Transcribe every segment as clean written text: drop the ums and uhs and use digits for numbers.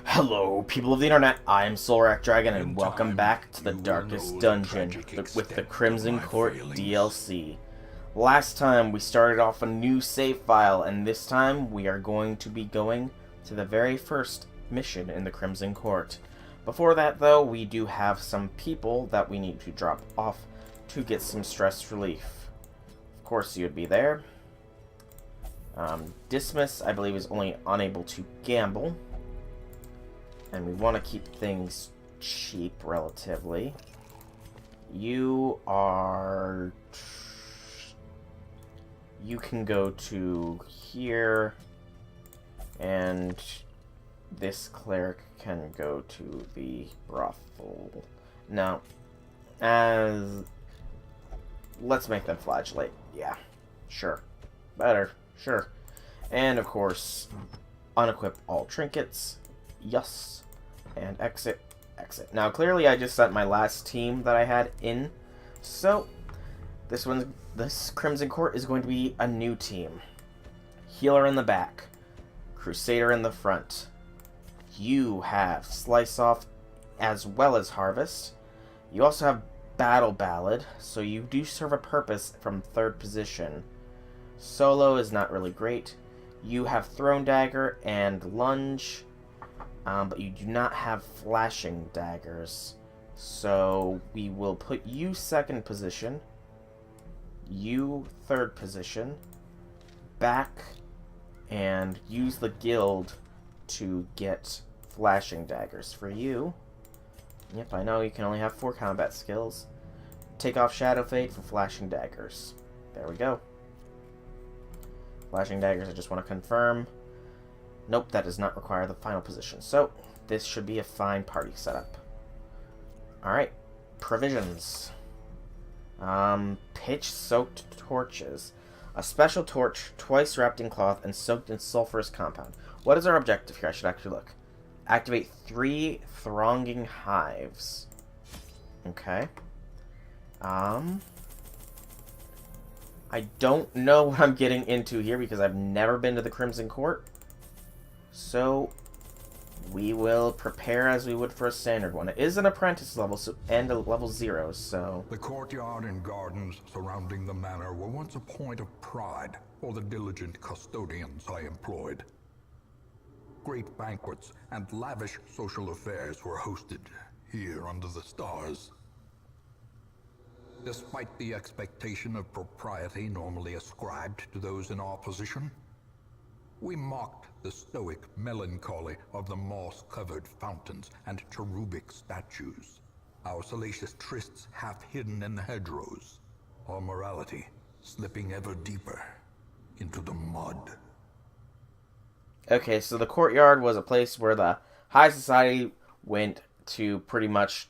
Hello, people of the internet. I am Solrak Dragon, and welcome back to the Darkest Dungeon with the Crimson Court DLC. Last time we started off a new save file, and this time we are going to be going to the very first mission in the Crimson Court. Before that, though, we do have some people that we need to drop off to get some stress relief. Of course, you would be there. Dismas, I believe, is only unable to gamble. And we want to keep things cheap, relatively. You can go to here, and this cleric can go to the brothel. Now, let's make them flagellate. Yeah, sure. Better, sure. And, of course, unequip all trinkets. Yes. And exit. Exit. Now, clearly I just sent my last team that I had in. So, this Crimson Court is going to be a new team. Healer in the back. Crusader in the front. You have Slice Off as well as Harvest. You also have Battle Ballad, so you do serve a purpose from third position. Solo is not really great. You have Throne Dagger and Lunge. But you do not have flashing daggers. So we will put you second position, you third position, back, and use the guild to get flashing daggers. For you, yep, I know you can only have 4 combat skills. Take off Shadow Fade for flashing daggers. There we go. Flashing daggers, I just want to confirm. Nope, that does not require the final position. So, this should be a fine party setup. Alright, provisions. Pitch-soaked torches. A special torch, twice wrapped in cloth and soaked in sulfurous compound. What is our objective here? I should actually look. Activate 3 thronging hives. Okay. I don't know what I'm getting into here because I've never been to the Crimson Court. So, we will prepare as we would for a standard one. It is an apprentice level and a level 0, so... The courtyard and gardens surrounding the manor were once a point of pride for the diligent custodians I employed. Great banquets and lavish social affairs were hosted here under the stars. Despite the expectation of propriety normally ascribed to those in our position, we mocked the stoic melancholy of the moss-covered fountains and cherubic statues, our salacious trysts half hidden in the hedgerows, our morality slipping ever deeper into the mud. Okay, so the courtyard was a place where the high society went to pretty much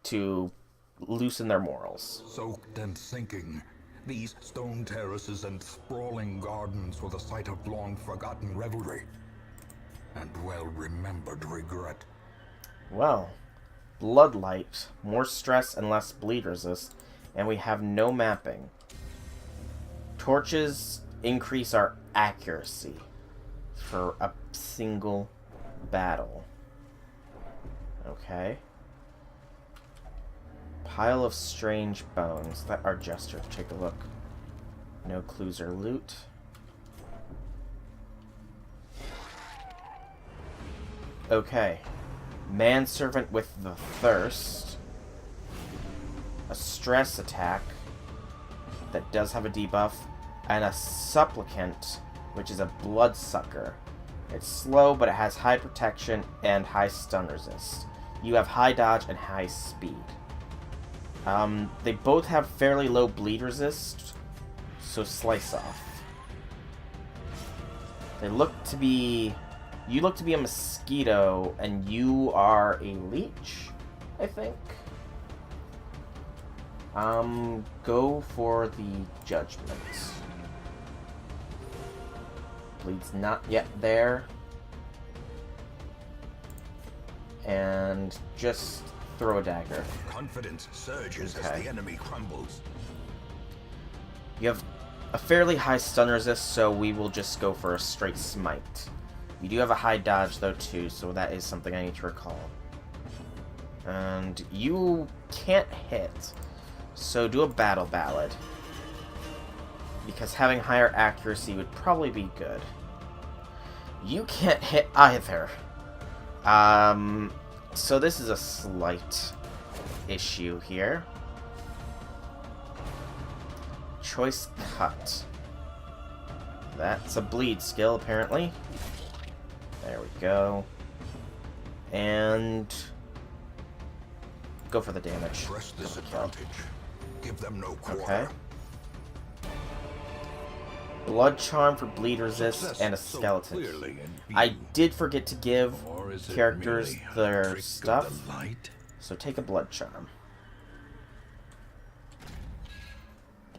to loosen their morals. Soaked and sinking, these stone terraces and sprawling gardens were the site of long-forgotten revelry and well-remembered regret. Well, Bloodlight, more stress and less bleed resist, and we have no mapping. Torches increase our accuracy for a single battle. Okay. Pile of strange bones. Let our jester take a look. No clues or loot. Okay. Manservant with the thirst. A stress attack that does have a debuff. And a supplicant, which is a bloodsucker. It's slow, but it has high protection and high stun resist. You have high dodge and high speed. They both have fairly low bleed resist, so Slice Off. They look to be... You look to be a mosquito, and you are a leech, I think. Go for the judgment. Bleed's not yet there. And just throw a dagger. Confidence surges as the enemy crumbles. You have a fairly high stun resist, so we will just go for a straight smite. You do have a high dodge, though, too, so that is something I need to recall. And you can't hit, so do a Battle Ballad. Because having higher accuracy would probably be good. You can't hit either. So this is a slight issue here. Choice Cut. That's a bleed skill, apparently. There we go. And go for the damage. Press this advantage. Give them no quarter. Okay. Blood Charm for bleed resist Success and a so skeleton. clearly in view. I did forget to give Or is it characters merely a their trick of stuff, the light? so take a Blood Charm.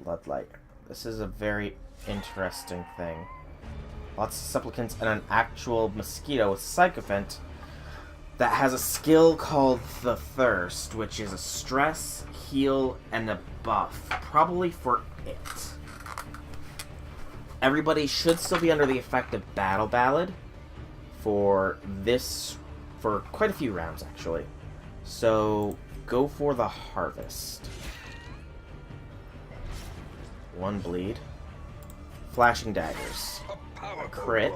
Bloodlight. This is a very interesting thing. Lots of supplicants and an actual mosquito with Sycophant that has a skill called the Thirst, which is a stress, heal, and a buff. Probably for it. Everybody should still be under the effect of Battle Ballad for this, for quite a few rounds, actually. So, go for the Harvest. 1 bleed. Flashing Daggers. Crit.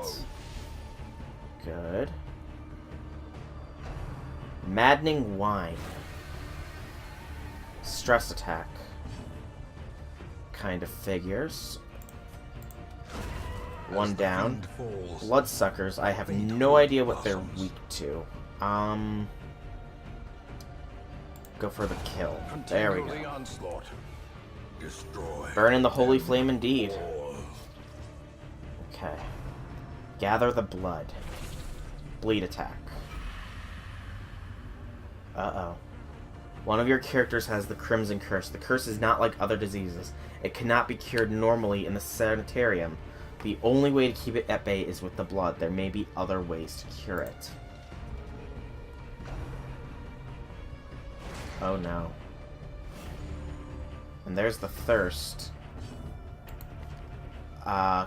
Good. Maddening Wine. Stress Attack. Kind of figures. 1 down. Bloodsuckers, I have no idea what they're weak to. Go for the kill. There we go. Onslaught. Destroy. Burn in the holy flame indeed. Okay. Gather the blood. Bleed attack. Uh-oh. One of your characters has the Crimson Curse. The curse is not like other diseases. It cannot be cured normally in the sanitarium. The only way to keep it at bay is with the blood. There may be other ways to cure it. Oh no. And there's the Thirst.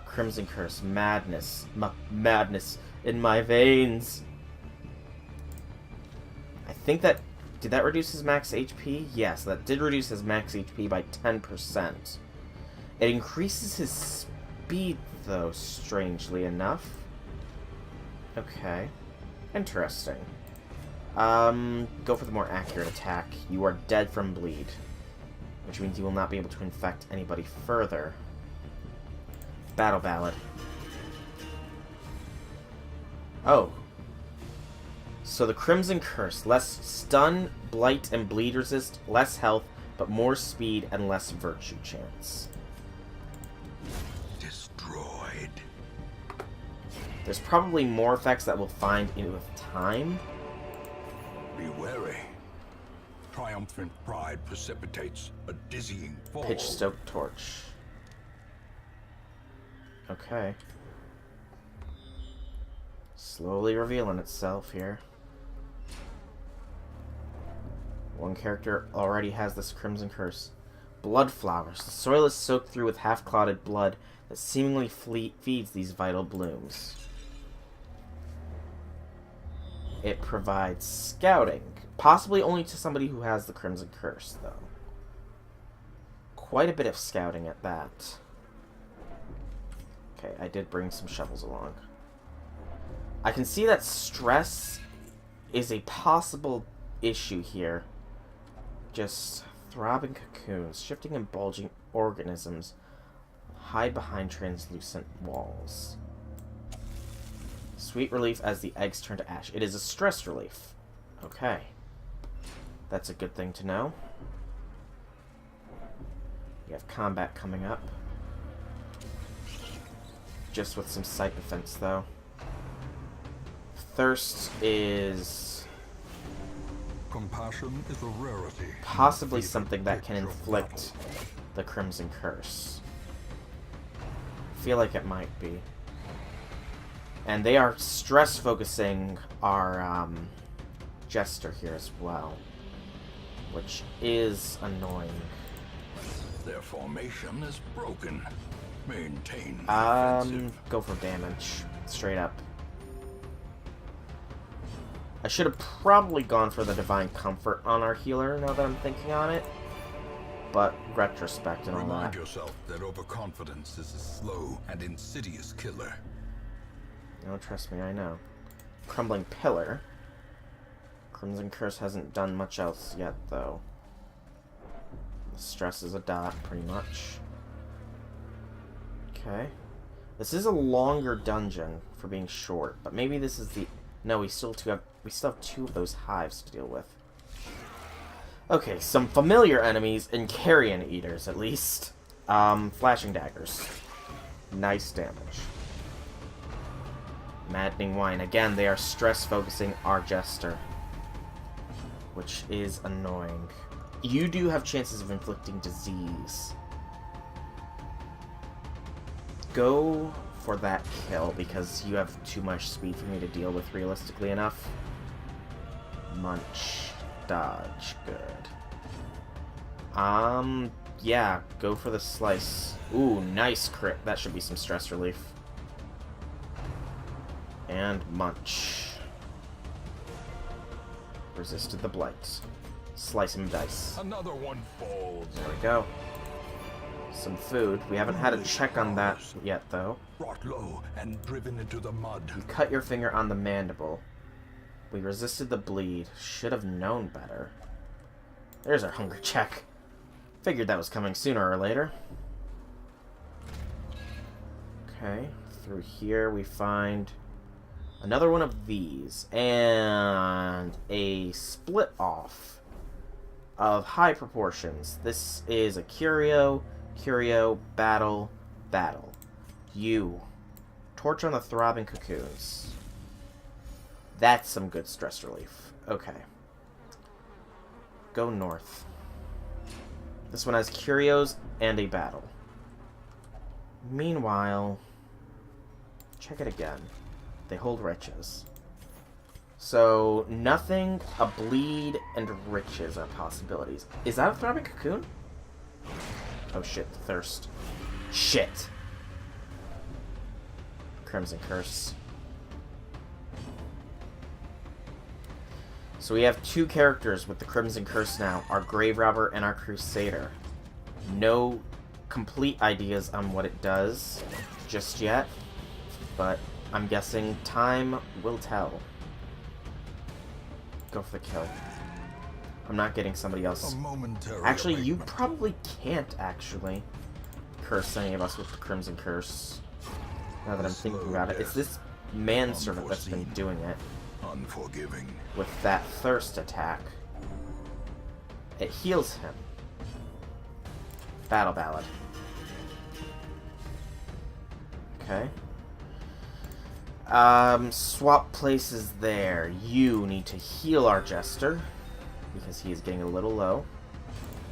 Crimson Curse. Madness. Madness in my veins. I think that... Did that reduce his max HP? Yes, that did reduce his max HP by 10%. It increases his speed, though, strangely enough. Okay. Interesting. Go for the more accurate attack. You are dead from bleed. Which means you will not be able to infect anybody further. Battle Ballad. Oh. So the Crimson Curse. Less stun, blight, and bleed resist. Less health, but more speed and less virtue chance. Destroyed. There's probably more effects that we'll find in with time. Be wary. Triumphant pride precipitates a dizzying fall. Pitch Stoke Torch. Okay. Slowly revealing itself here. One character already has this Crimson Curse. Blood Flowers. The soil is soaked through with half-clotted blood that seemingly feeds these vital blooms. It provides scouting. Possibly only to somebody who has the Crimson Curse, though. Quite a bit of scouting at that. Okay, I did bring some shovels along. I can see that stress is a possible issue here. Just throbbing cocoons, shifting and bulging organisms hide behind translucent walls. Sweet relief as the eggs turn to ash. It is a stress relief. Okay. That's a good thing to know. We have combat coming up. Just with some sight defense, though. Thirst is... Compassion is a rarity. possibly something that can inflict the Crimson Curse. I feel like it might be. And they are stress focusing our Jester here as well. Which is annoying. Their formation is broken. Maintain the offensive. Go for damage. Straight up. I should have probably gone for the Divine Comfort on our healer, now that I'm thinking on it. But retrospect and all Remind that. yourself that overconfidence is a slow and insidious killer. No, trust me, I know. Crumbling Pillar. Crimson Curse hasn't done much else yet, though. Stress is a dot, pretty much. Okay. This is a longer dungeon for being short, but maybe this is the... No, we still have 2 of those hives to deal with. Okay, some familiar enemies and carrion eaters, at least. Flashing daggers. Nice damage. Maddening Wine. Again, they are stress-focusing our Jester, which is annoying. You do have chances of inflicting disease. Go for that kill, because you have too much speed for me to deal with realistically enough. Munch. Dodge. Good. Yeah, go for the slice. Ooh, nice crit. That should be some stress relief. And munch. Resisted the blight. Slice him dice. Another one falls. There we go. Some food. We haven't had a check on that yet, though. Brought low and driven into the mud. You cut your finger on the mandible. We resisted the bleed. Should have known better. There's our hunger check. Figured that was coming sooner or later. Okay. Through here we find another one of these. And a split off of high proportions. This is a curio, battle, battle. You. Torch on the throbbing cocoons. That's some good stress relief. Okay. Go north. This one has curios and a battle. Meanwhile, check it again. They hold riches. So, nothing, a bleed, and riches are possibilities. Is that a throbbing cocoon? Oh shit, thirst. Shit! Crimson Curse. So we have 2 characters with the Crimson Curse now, our Grave Robber and our Crusader. No complete ideas on what it does just yet, but I'm guessing time will tell. Go for the kill. I'm not getting somebody else. Actually, you probably can't actually curse any of us with the Crimson Curse. Now that I'm thinking about it. It's this manservant that's been doing it. Unforgiving. With that thirst attack. It heals him. Battle Ballad. Okay. Swap places there. You need to heal our Jester, because he is getting a little low.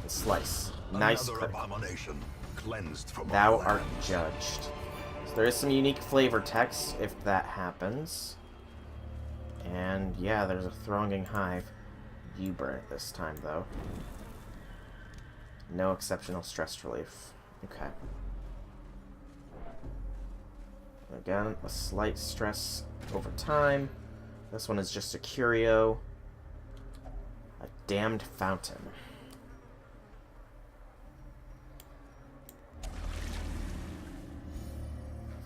And slice. Nice crit. Abomination cleansed from Thou art judged. So there is some unique flavor text if that happens. And yeah, there's a thronging hive. You burn it this time, though. No exceptional stress relief. Okay. Again, a slight stress over time. This one is just a curio. A damned fountain.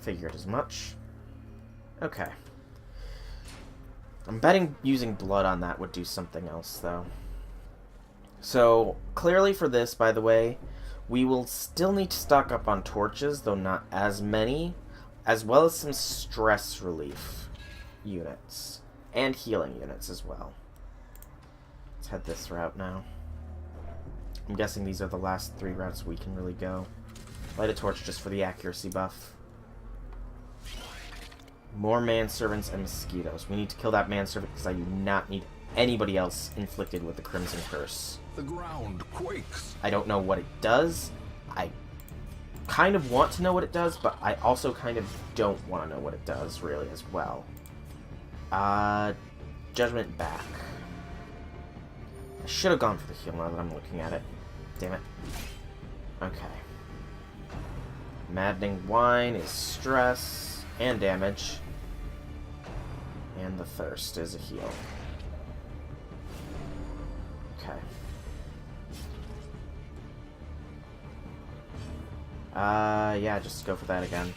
Figured as much. Okay. I'm betting using blood on that would do something else, though. So, clearly for this, by the way, we will still need to stock up on torches, though not as many, as well as some stress relief units, and healing units as well. Let's head this route now. I'm guessing these are the last 3 routes we can really go. Light a torch just for the accuracy buff. More manservants and mosquitoes. We need to kill that manservant because I do not need anybody else inflicted with the Crimson Curse. The ground quakes. I don't know what it does. I kind of want to know what it does, but I also kind of don't want to know what it does, really, as well. Judgment back. I should have gone for the heal now that I'm looking at it. Damn it. Okay. Maddening Wine is stress and damage. And the thirst is a heal. Okay. Yeah, just go for that again.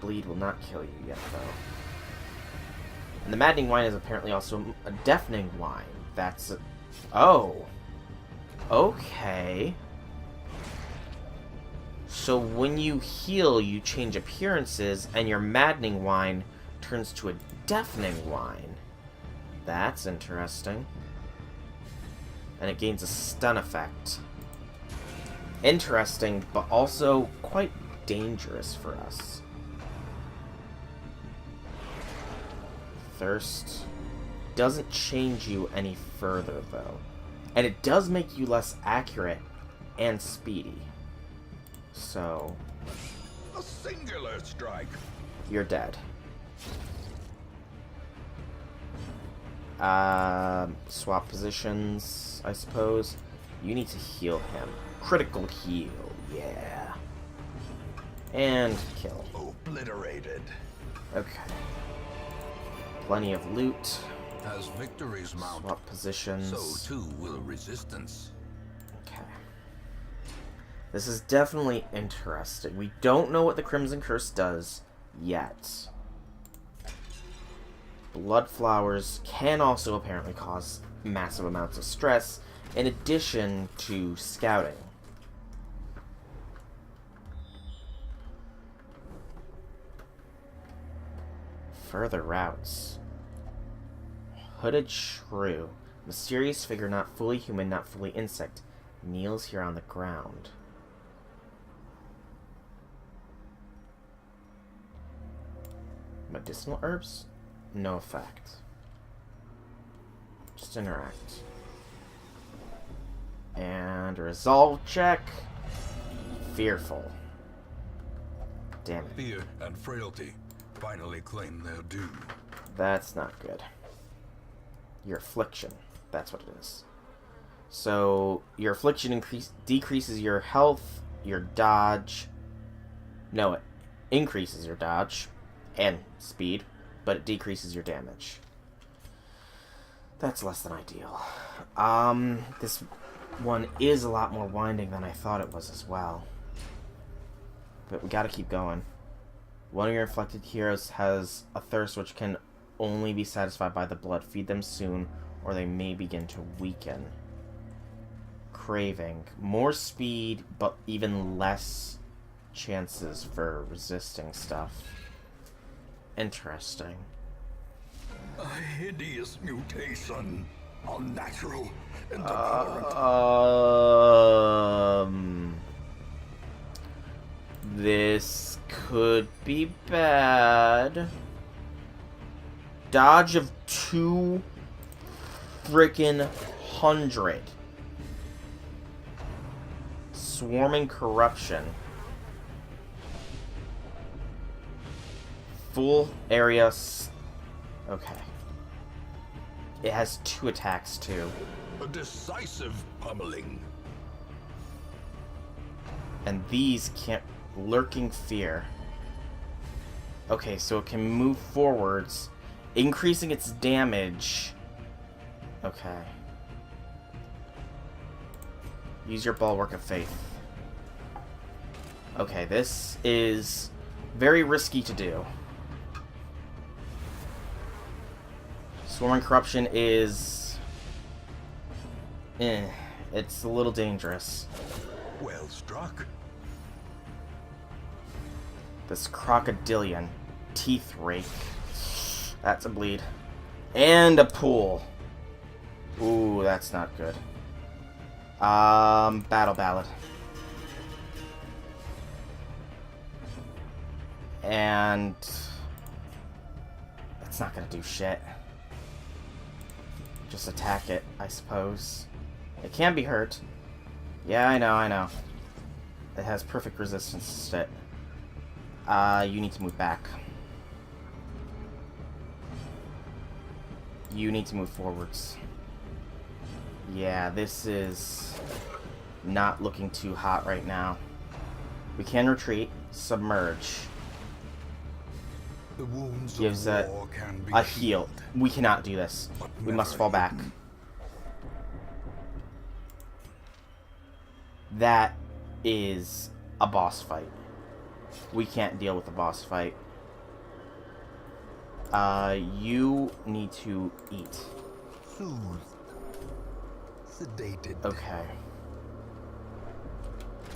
Bleed will not kill you yet, though. And the maddening whine is apparently also a deafening whine. That's a... Oh. Okay. So when you heal, you change appearances, and your maddening whine turns to a deafening whine. That's interesting. And it gains a stun effect. Interesting, but also quite dangerous for us. Thirst doesn't change you any further, though. And it does make you less accurate and speedy. So... A singular strike. You're dead. Swap positions, I suppose. You need to heal him. Critical heal, yeah. And kill. Obliterated. Okay. Plenty of loot. As victories mount, Swap positions. so too will resistance. Okay. This is definitely interesting. We don't know what the Crimson Curse does yet. Blood flowers can also apparently cause massive amounts of stress, in addition to scouting. Further routes. Hooded shrew. Mysterious figure, not fully human, not fully insect. Kneels here on the ground. Medicinal herbs? No effect. Just interact. And a resolve check. Fearful. Damn it. Fear and frailty finally claim their due. That's not good. Your affliction. That's what it is. So, your affliction decreases your health, your dodge. No, it increases your dodge and speed, but it decreases your damage. That's less than ideal. This one is a lot more winding than I thought it was as well. But we gotta keep going. One of your inflicted heroes has a thirst which can only be satisfied by the blood. Feed them soon, or they may begin to weaken. Craving. More speed, but even less chances for resisting stuff. Interesting. A hideous mutation. Unnatural. This could be bad. Dodge of 2 frickin' 100. Swarming corruption. Full area. Okay. It has 2 attacks too. A decisive pummeling. And these can't. Lurking fear. Okay, so it can move forwards, increasing its damage. Okay. Use your Bulwark of Faith. Okay, this is very risky to do. Swarming Corruption is... it's a little dangerous. Well struck. This Crocodilian Teeth Rake. That's a bleed. And a pool. Ooh, that's not good. Battle Ballad. And... that's not gonna do shit. Just attack it, I suppose. It can be hurt. Yeah, I know. It has perfect resistance to it. You need to move back. You need to move forwards. Yeah, this is not looking too hot right now. We can retreat, submerge. The wounds gives of war can be a heal. We cannot do this. but We must never fall back. hidden. That is a boss fight. We can't deal with a boss fight. You need to eat. Soothed. Sedated. Okay.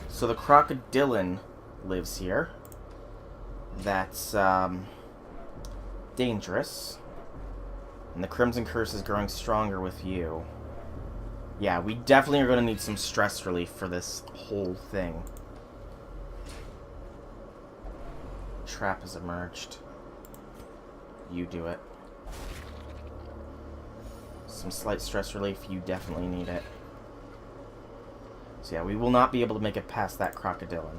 So the crocodilian lives here. That's, dangerous. And the Crimson Curse is growing stronger with you. Yeah, we definitely are going to need some stress relief for this whole thing. Trap has emerged. You do it. Some slight stress relief, you definitely need it. So yeah, we will not be able to make it past that crocodilian.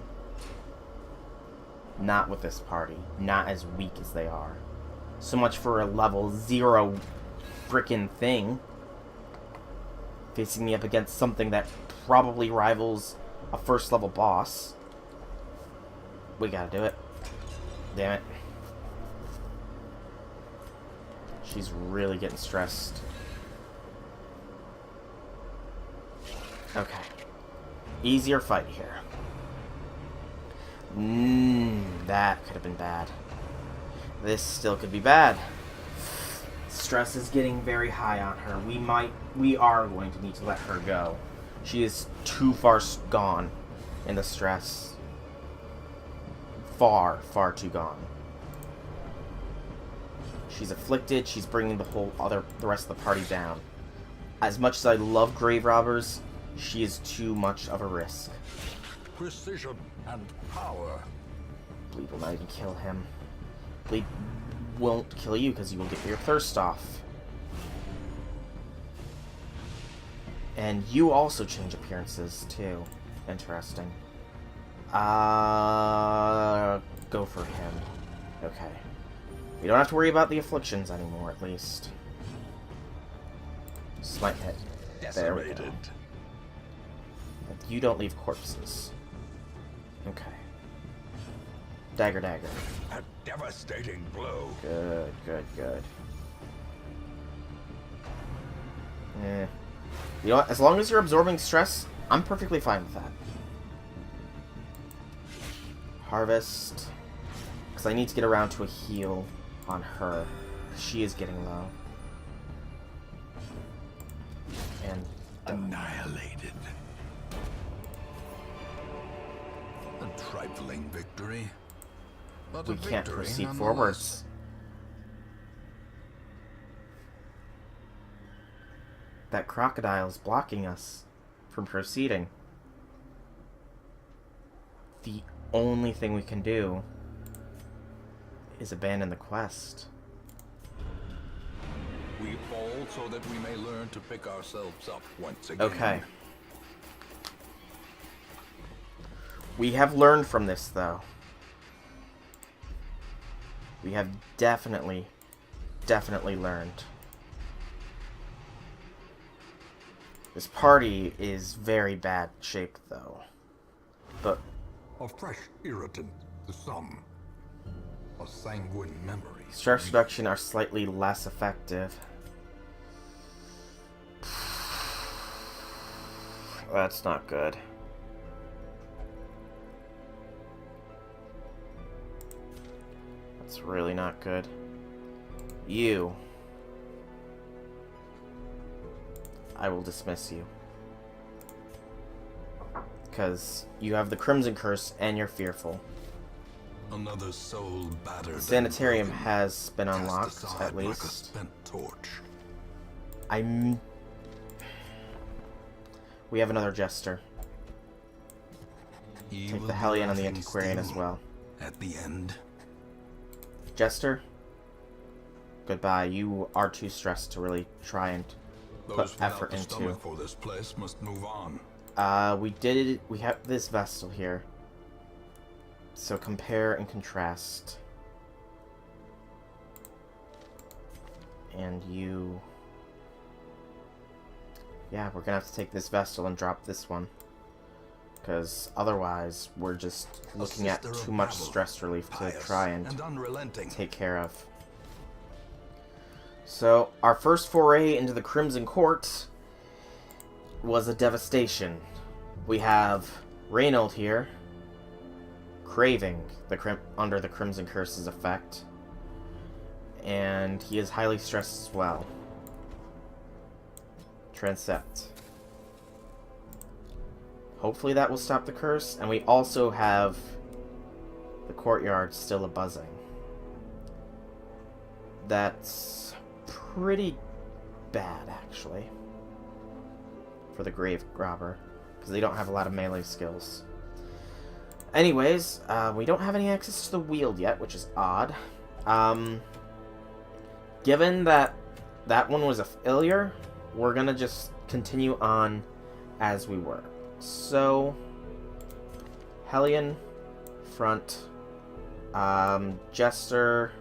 Not with this party. Not as weak as they are. So much for a level 0 frickin' thing. Facing me up against something that probably rivals a first level boss. We gotta do it. Damn it. She's really getting stressed. Okay. Easier fight here. That could have been bad. This still could be bad. Stress is getting very high on her. We are going to need to let her go. She is too far gone in the stress. Far, far too gone. She's afflicted. She's bringing the rest of the party down. As much as I love grave robbers, she is too much of a risk. Precision and power. Bleed will not even kill him. Bleed won't kill you because you will get your thirst off. And you also change appearances too. Interesting. Go for him. Okay. We don't have to worry about the afflictions anymore, at least. Smite hit. There we go. Decimated. You don't leave corpses. Okay. Dagger, dagger. A devastating blow. Good, good, good. Eh. You know what? As long as you're absorbing stress, I'm perfectly fine with that. Harvest. Because I need to get around to a heal on her. She is getting low. And Annihilated. A trifling victory. But we a can't victory proceed nonetheless. forwards. That crocodile is blocking us from proceeding. The only thing we can do is abandon the quest. We fall so that we may learn to pick ourselves up once again. Okay. We have learned from this, though. We have definitely learned. This party is very bad shape, though. But A fresh irritant to some. A sanguine memory. stress reduction are slightly less effective. That's not good. That's really not good. You. I will dismiss you. Because you have the Crimson Curse and you're fearful. Another soul battered. The sanitarium and broken, has been cast unlocked, aside at like a least. spent torch. We have another Jester. He Take will the be Hellion and the laughing Antiquarian as still well. At the end. Jester, goodbye. You are too stressed to really try and Those put without effort the into. stomach for this place must move on. We have this Vestal here. So compare and contrast. And you... Yeah, we're gonna have to take this Vestal and drop this one. because otherwise we're just looking at too much stress relief to try and take care of. So, our first foray into the Crimson Court was a devastation. We have Reynold here, craving under the Crimson Curse's effect, and he is highly stressed as well. Transept. Hopefully that will stop the curse, and we also have the Courtyard still a-buzzing. That's pretty bad, actually, for the Grave Robber, because they don't have a lot of melee skills. Anyways, we don't have any access to the Weald yet, which is odd. Given that that one was a failure, we're gonna just continue on as we were. So, Hellion, front, Jester,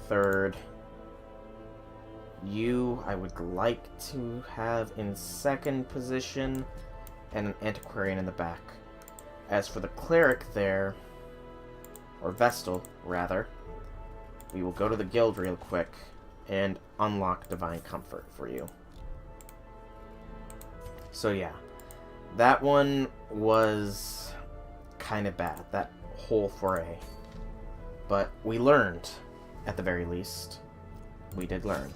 third. You, I would like to have in second position, and an Antiquarian in the back. As for the Cleric there, or Vestal, rather, we will go to the guild real quick and unlock Divine Comfort for you. So yeah, that one was kind of bad, that whole foray. But we learned, at the very least. We did learn.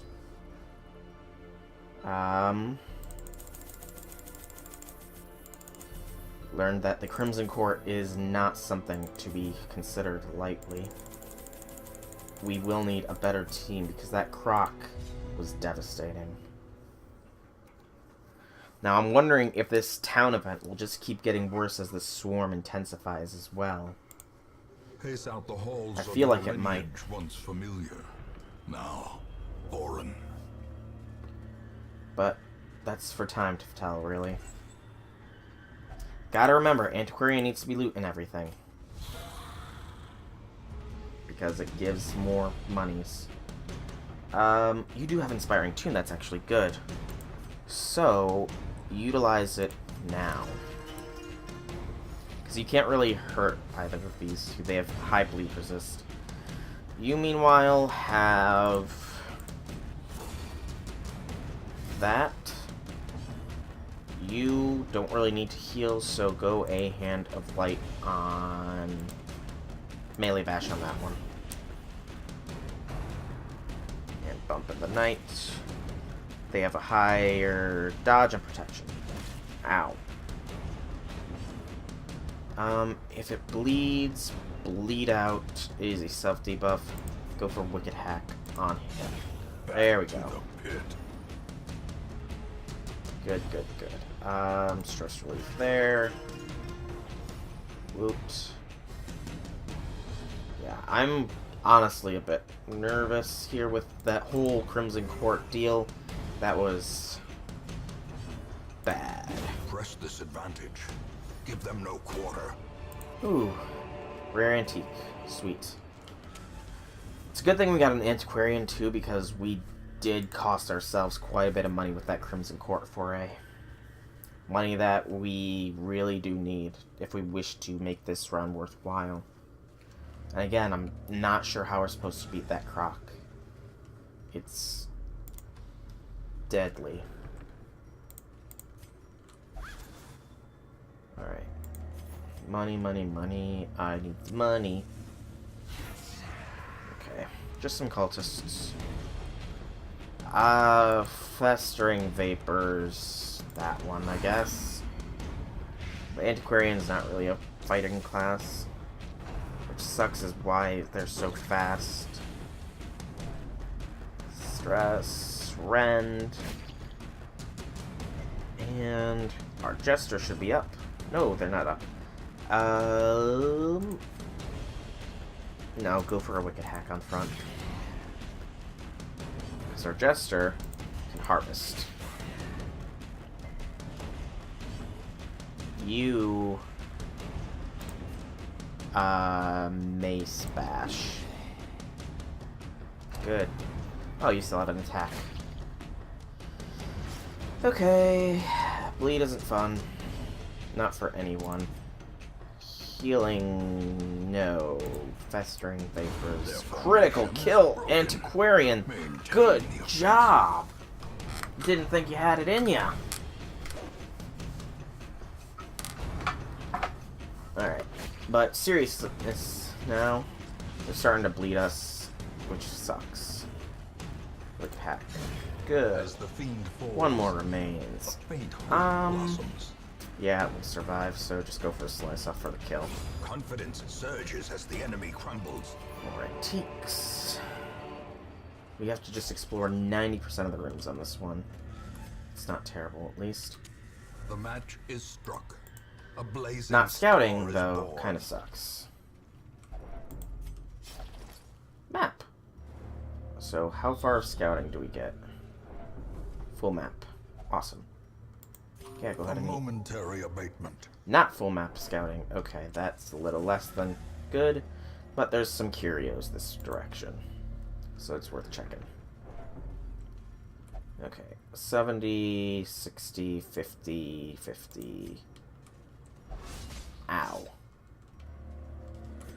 Learned that the Crimson Court is not something to be considered lightly. We will need a better team because that Croc was devastating. Now I'm wondering if this town event will just keep getting worse as the swarm intensifies as well. Pace out the halls I feel like of it might. once familiar, now foreign. But that's for time to tell, really. Gotta remember, Antiquarian needs to be loot and everything. Because it gives more monies. You do have Inspiring Tune, that's actually good. So, utilize it now. Because you can't really hurt either of these. They have high bleed resist. You, meanwhile, have that. You don't really need to heal, so go a Hand of Light on Melee Bash on that one. And Bump in the Night. They have a higher dodge and protection. Ow. If it bleeds, bleed out is a self-debuff. Go for Wicked Hack on him. There we go. Good, good, good. Stress relief there. Whoops. Yeah, I'm honestly a bit nervous here with that whole Crimson Court deal. That was bad. Press this advantage. Give them no quarter. Ooh, rare antique. Sweet. It's a good thing we got an Antiquarian too, because we did cost ourselves quite a bit of money with that Crimson Court foray. Money that we really do need if we wish to make this run worthwhile. And again, I'm not sure how we're supposed to beat that Croc. It's deadly. Alright. Money, money, money. I need the money. Okay. Just some cultists. Festering Vapors. That one, I guess. The Antiquarian's not really a fighting class. Which sucks is why they're so fast. Stress. Rend. And our Jester should be up. No, they're not up. No, go for a Wicked Hack on front. Because our Jester can harvest. You Mace Bash. Good. Oh, you still have an attack. Okay. Bleed isn't fun. Not for anyone. Healing, no. Festering vapors. Critical kill, Antiquarian. Good job. Didn't think you had it in ya. Alright. But seriousness now, they're starting to bleed us, which sucks. Like heck. Good. As the fiend falls, One more remains. a faint hope blossoms. Yeah, it will survive, so just go for a slice off for the kill. Confidence surges as the enemy crumbles. More antiques. We have to just explore 90% of the rooms on this one. It's not terrible, at least. The match is struck. A blazing Not scouting, star is though, born. kind of sucks. Map. So, how far of scouting do we get? Full map. Awesome. Yeah, go ahead A and eat. momentary abatement. Not full map scouting. Okay, that's a little less than good, but there's some curios this direction, so it's worth checking. Okay, 70, 60, 50, 50. Ow.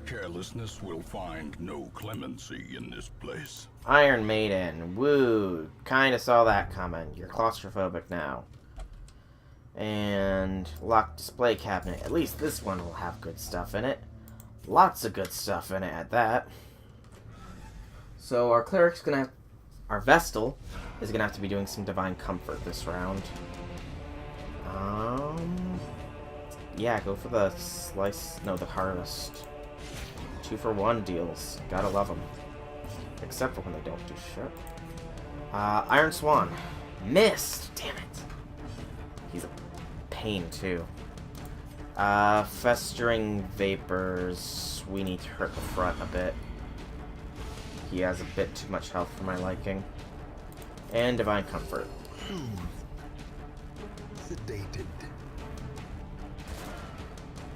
Carelessness will find no clemency in this place. Iron Maiden. Woo. Kinda saw that coming. You're claustrophobic now. And locked display cabinet. At least this one will have good stuff in it. Lots of good stuff in it at that. So our cleric's gonna have... Our Vestal is gonna have to be doing some Divine Comfort this round. Yeah, go for the slice... No, the Harvest. 2-for-1 deals. Gotta love them. Except for when they don't do shit. Iron Swan. Missed! Damn it. He's a pain, too. Festering Vapors. We need to hurt the front a bit. He has a bit too much health for my liking. And Divine Comfort. Sedated.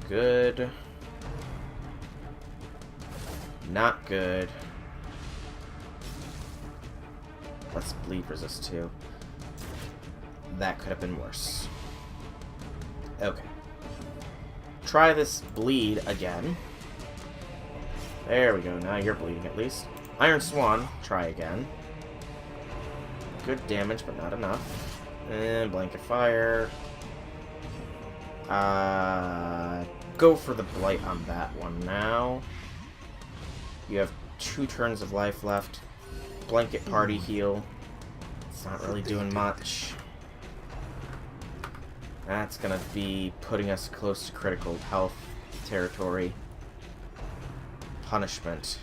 Good. Not good. Let's bleed resist too. That could have been worse. Okay. Try this bleed again. There we go. Now you're bleeding at least. Iron Swan. Try again. Good damage, but not enough. And Blanket Fire. Go for the Blight on that one now. You have 2 turns of life left. Blanket Party Heal. It's not really doing much. That's gonna be putting us close to critical health territory. Punishment.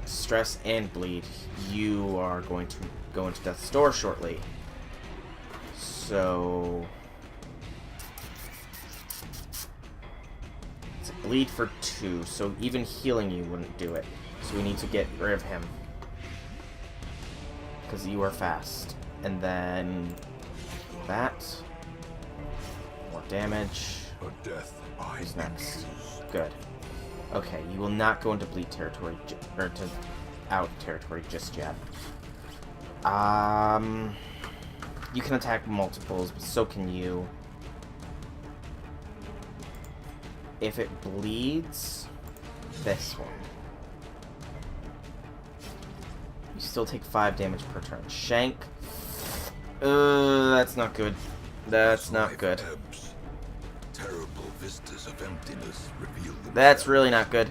Stress and bleed. You are going to go into death's door shortly. So... it's a bleed for 2, so even healing you wouldn't do it. So we need to get rid of him. Because you are fast. And then... that. More damage. A death by Who's next? inches. Good. Okay, you will not go into bleed territory, or to out territory just yet. You can attack multiples, but so can you. If it bleeds, this one. You still take 5 damage per turn. Shank. That's not good. That's not Life good. ebbs. Terrible vistas of emptiness reveal themselves. That's really not good.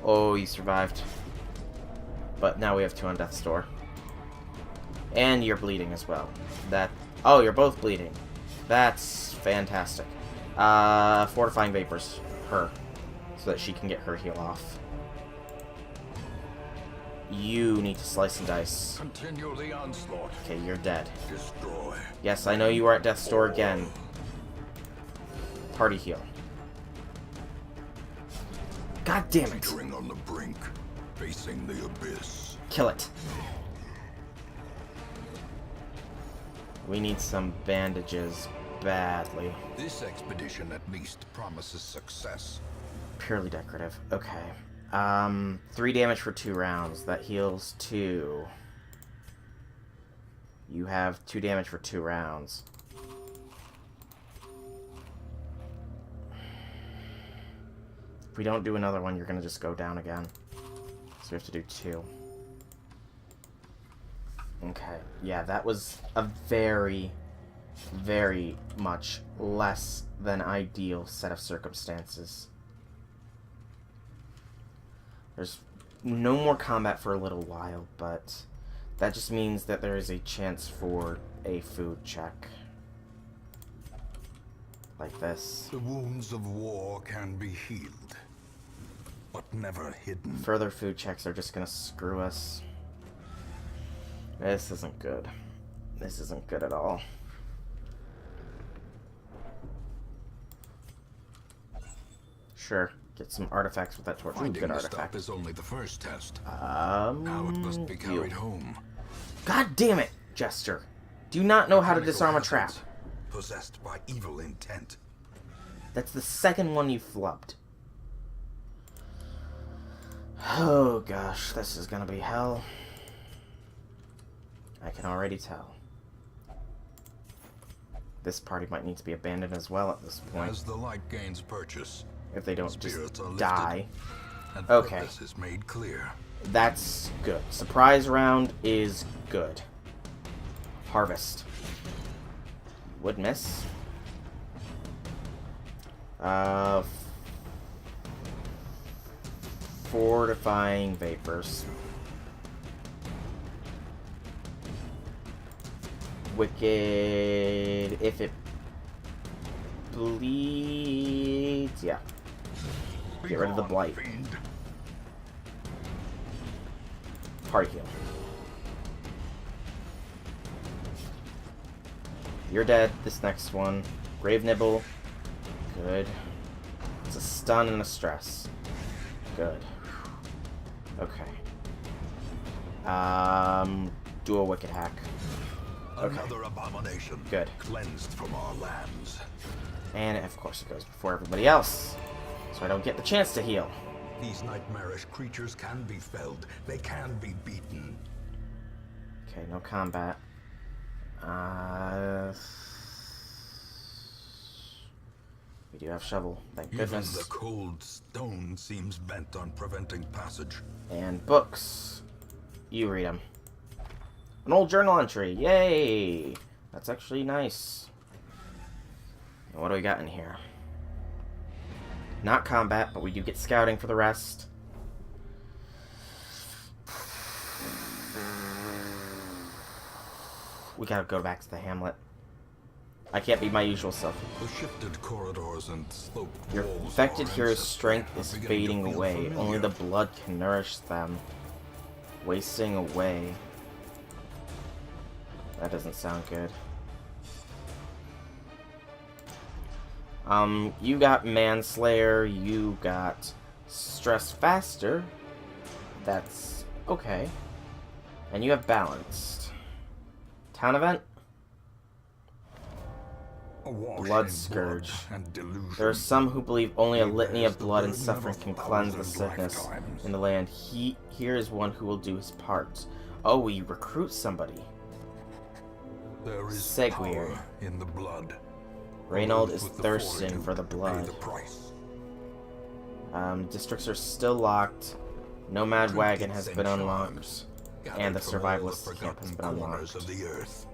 Oh, you survived. But now we have 2 on death's door. And you're bleeding as well. Oh, you're both bleeding. That's fantastic. Fortifying Vapors. Her. So that she can get her heal off. You need to slice and dice. Continue the onslaught. Okay, you're dead. Destroy. Yes, I know you are at death's door again. Party heal. God damn it. Teetering on the brink, facing the abyss. Kill it. We need some bandages badly. This expedition at least promises success. Purely decorative. Okay. 3 damage for 2 rounds. That heals 2. You have 2 damage for 2 rounds. If we don't do another one, you're going to just go down again. So we have to do 2. Okay. Yeah, that was a very, very much less than ideal set of circumstances. There's no more combat for a little while, but that just means that there is a chance for a food check. Like this. The wounds of war can be healed, but never hidden. Further food checks are just gonna screw us. This isn't good. This isn't good at all. Sure, get some artifacts with that torch. Ooh, Finding good the artifact. stuff is only the first test. Now it must be carried home. God damn it, Jester. Do you not know how to Mechanical disarm a trap? hazards, possessed by evil intent. That's the second one you flubbed. Oh gosh, this is gonna be hell. I can already tell. This party might need to be abandoned as well at this point. As the light gains purchase, If they don't spirits are just lifted, die. and Okay. purpose is made clear. That's good. Surprise round is good. Harvest. Would miss. Fortifying vapors. Wicked. If it bleeds, yeah. Get rid of the blight. Fiend. Party heal. You're dead. This next one. Grave Nibble. Good. It's a stun and a stress. Good. Okay. Do a wicked hack. Okay. Another abomination. Good. Cleansed from our lands. And of course it goes before everybody else. So I don't get the chance to heal. These nightmarish creatures can be felled. They can be beaten. Okay, no combat. We do have shovel, thank goodness. Even the cold stone seems bent on preventing passage. And books. You read them. An old journal entry. Yay! That's actually nice. What do we got in here? Not combat, but we do get scouting for the rest. We gotta go back to the hamlet. I can't be my usual self. The shifted corridors and sloped Your walls affected of our hero's ancestors strength are is beginning to fading feel away. familiar. Only the blood can nourish them. Wasting away. That doesn't sound good. You got Manslayer, you got Stress Faster. That's okay. And you have Balanced. Town event? Awash Blood in Scourge. and delusion. There are some who believe only a He litany bears of the blood and burden suffering of can 1,000 cleanse the sickness lifetimes. in the land. Here is one who will do his part. Oh, we recruit somebody. There is Seguir. power in the blood. Reynold Those is with the thirsting fortitude for the to pay blood. the price. Districts are still locked. Nomad Trinkets Wagon has and been charms unlocked. gathered And the from all the Survivalist camp has forgotten been corners unlocked. of the earth.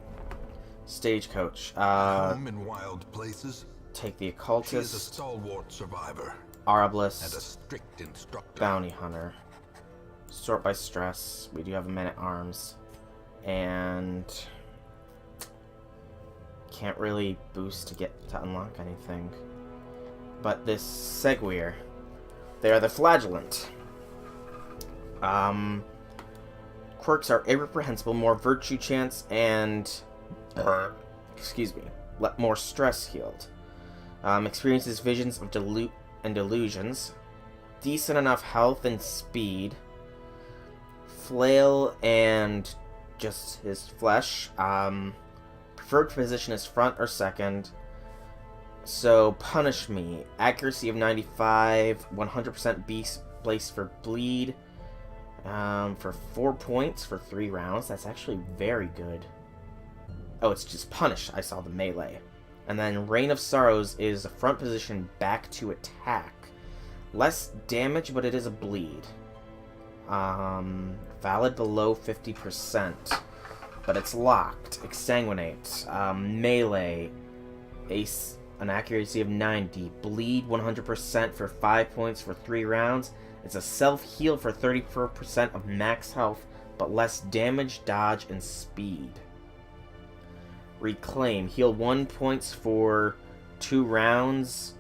Stagecoach. Home in wild places. Take the She is a Occultist, stalwart survivor and a Arbalist, strict instructor. Bounty Hunter. Sort by stress. We do have a Man-at-Arms. And can't really boost to get to unlock anything. But this Seguir, they are the Flagellant. Quirks are irreprehensible, more virtue chance, and excuse me, more stress healed. Experiences visions of delusions. Decent enough health and speed. Flail and just his flesh. Preferred position is front or second. So, punish me. Accuracy of 95, 100% beast place for bleed. For 4 points for 3 rounds. That's actually very good. Oh, it's just punish. I saw the melee. And then Reign of Sorrows is a front position back to attack. Less damage, but it is a bleed. Valid below 50%. But it's locked. Exsanguinate. Melee. Ace. An accuracy of 90. Bleed 100% for 5 points for 3 rounds. It's a self-heal for 34% of max health, but less damage, dodge, and speed. Reclaim. Heal 1 points for 2 rounds.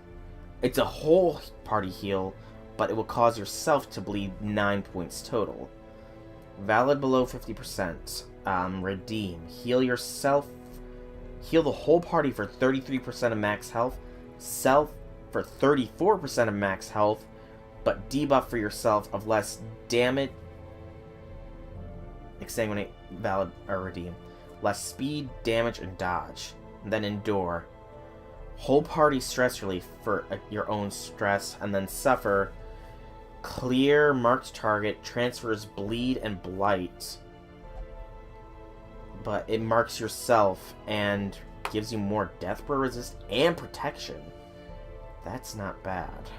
It's a whole party heal, but it will cause yourself to bleed 9 points total. Valid below 50%. Redeem. Heal yourself. Heal the whole party for 33% of max health. Self for 34% of max health, but debuff for yourself of less damage. Exsanguinate. Valid or redeem. Less speed, damage, and dodge. And then endure. Whole party stress relief for your own stress, and then suffer. Clear marked target, transfers bleed and blight. But it marks yourself and gives you more death blow resist and protection. That's not bad.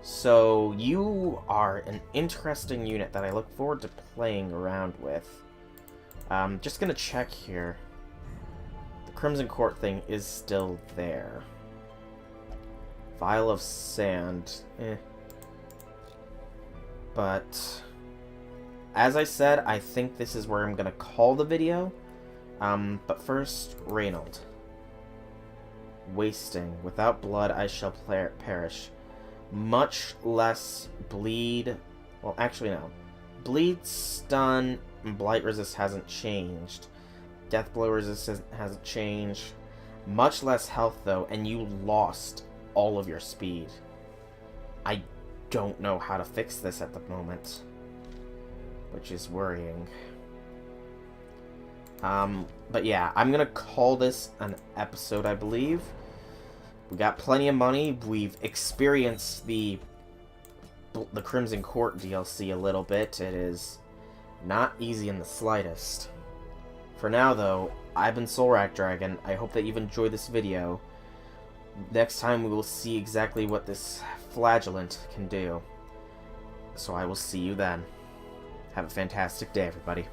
So you are an interesting unit that I look forward to playing around with. Just gonna check here. The Crimson Court thing is still there. Vial of Sand. But as I said, I think this is where I'm gonna call the video. But first, Reynold. Wasting. Without blood, I shall perish. Much less bleed. Well, actually, no. Bleed, stun, and blight resist hasn't changed. Death blow resistance hasn't changed. Much less health, though, and you lost all of your speed. I don't know how to fix this at the moment, which is worrying. But yeah, I'm gonna call this an episode, I believe. We got plenty of money. We've experienced the Crimson Court DLC a little bit. It is not easy in the slightest. For now, though, I've been Soulrack Dragon. I hope that you've enjoyed this video. Next time we will see exactly what this flagellant can do. So I will see you then. Have a fantastic day, everybody.